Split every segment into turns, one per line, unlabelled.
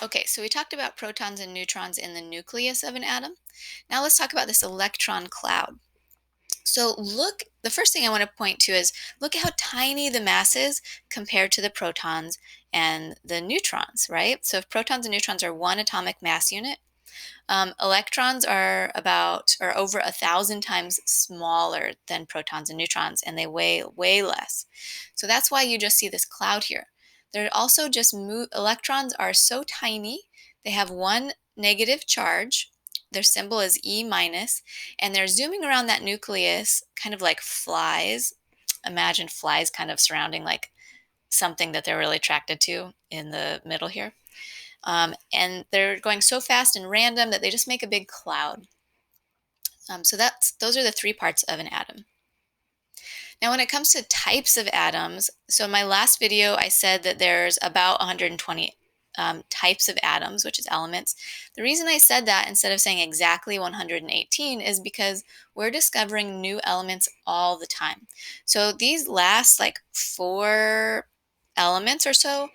Okay, so we talked about protons and neutrons in the nucleus of an atom. Now let's talk about this electron cloud. So the first thing I want to point to is look at how tiny the mass is compared to the protons and the neutrons, right? So if protons and neutrons are one atomic mass unit, electrons are over 1,000 times smaller than protons and neutrons, and they weigh way less. So that's why you just see this cloud here. They're also just electrons are so tiny, they have one negative charge. Their symbol is E minus, and they're zooming around that nucleus kind of like flies. Imagine flies kind of surrounding like something that they're really attracted to in the middle here. And they're going so fast and random that they just make a big cloud. So those are the three parts of an atom. Now, when it comes to types of atoms, so in my last video, I said that there's about 120 types of atoms, which is elements. The reason I said that instead of saying exactly 118 is because we're discovering new elements all the time. So these last like 4 elements or so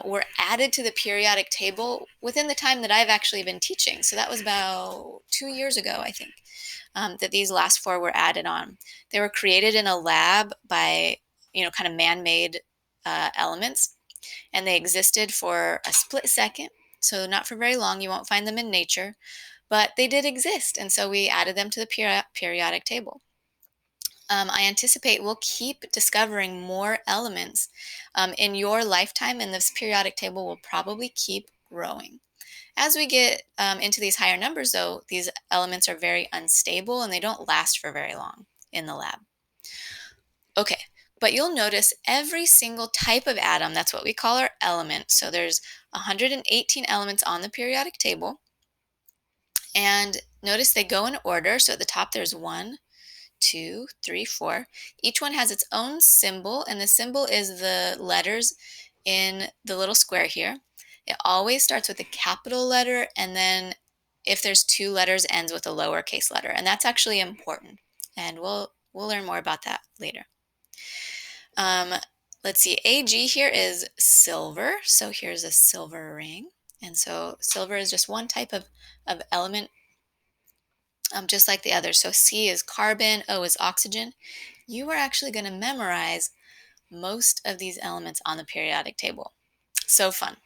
were added to the periodic table within the time that I've actually been teaching. So that was about 2 years ago, I think, that these last 4 were added on. They were created in a lab by, kind of man-made elements, and they existed for a split second. So not for very long. You won't find them in nature, but they did exist, and so we added them to the periodic table. I anticipate we'll keep discovering more elements in your lifetime, and this periodic table will probably keep growing. As we get into these higher numbers, though, these elements are very unstable and they don't last for very long in the lab. Okay, but you'll notice every single type of atom, that's what we call our element. So there's 118 elements on the periodic table. And notice they go in order. So at the top there's 1, 2, 3, 4. Each one has its own symbol, and the symbol is the letters in the little square here. It always starts with a capital letter, and then if there's 2 letters, ends with a lowercase letter. And that's actually important. And we'll learn more about that later. Um, let's see, Ag here is silver. So here's a silver ring. And so silver is just one type of element, just like the others. So C is carbon, O is oxygen. You are actually going to memorize most of these elements on the periodic table. So fun.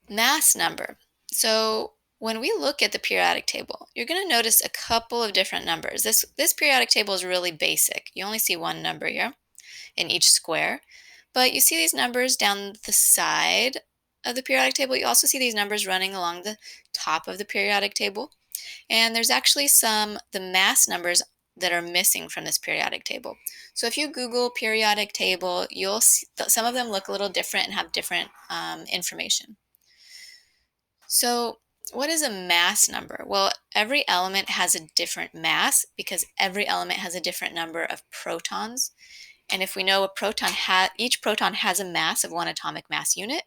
Mass number. So when we look at the periodic table, you're going to notice a couple of different numbers. This periodic table is really basic. You only see one number here in each square, but you see these numbers down the side of the periodic table. You also see these numbers running along the top of the periodic table. And there's actually the mass numbers that are missing from this periodic table. So if you Google periodic table, you'll see some of them look a little different and have different information. So what is a mass number? Well, every element has a different mass because every element has a different number of protons. And if we know each proton has a mass of 1 atomic mass unit,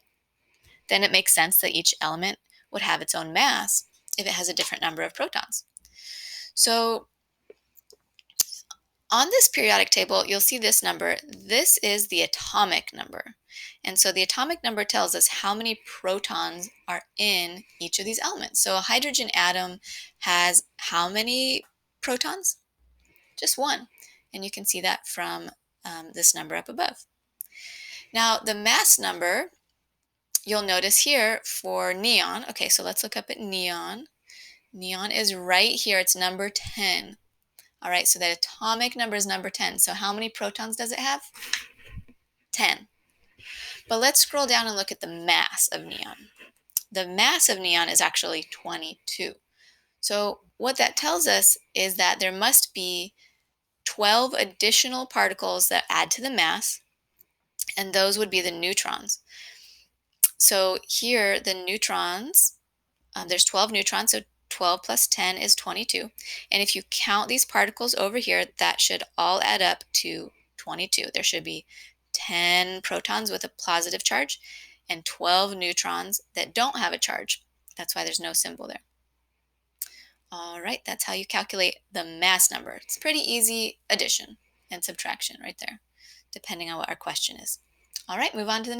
then it makes sense that each element would have its own mass if it has a different number of protons. So on this periodic table, you'll see this number. This is the atomic number. And so the atomic number tells us how many protons are in each of these elements. So a hydrogen atom has how many protons? Just 1. And you can see that from this number up above. Now, the mass number, you'll notice here for neon. Okay, so let's look up at neon. Neon is right here. It's number 10. All right, so the atomic number is number 10. So how many protons does it have? 10. But let's scroll down and look at the mass of neon. The mass of neon is actually 22. So what that tells us is that there must be 12 additional particles that add to the mass, and those would be the neutrons. So here, the neutrons, there's 12 neutrons, so 12 plus 10 is 22. And if you count these particles over here, that should all add up to 22. There should be 10 protons with a positive charge and 12 neutrons that don't have a charge. That's why there's no symbol there. All right, that's how you calculate the mass number. It's pretty easy addition and subtraction right there, depending on what our question is. All right, move on to the next.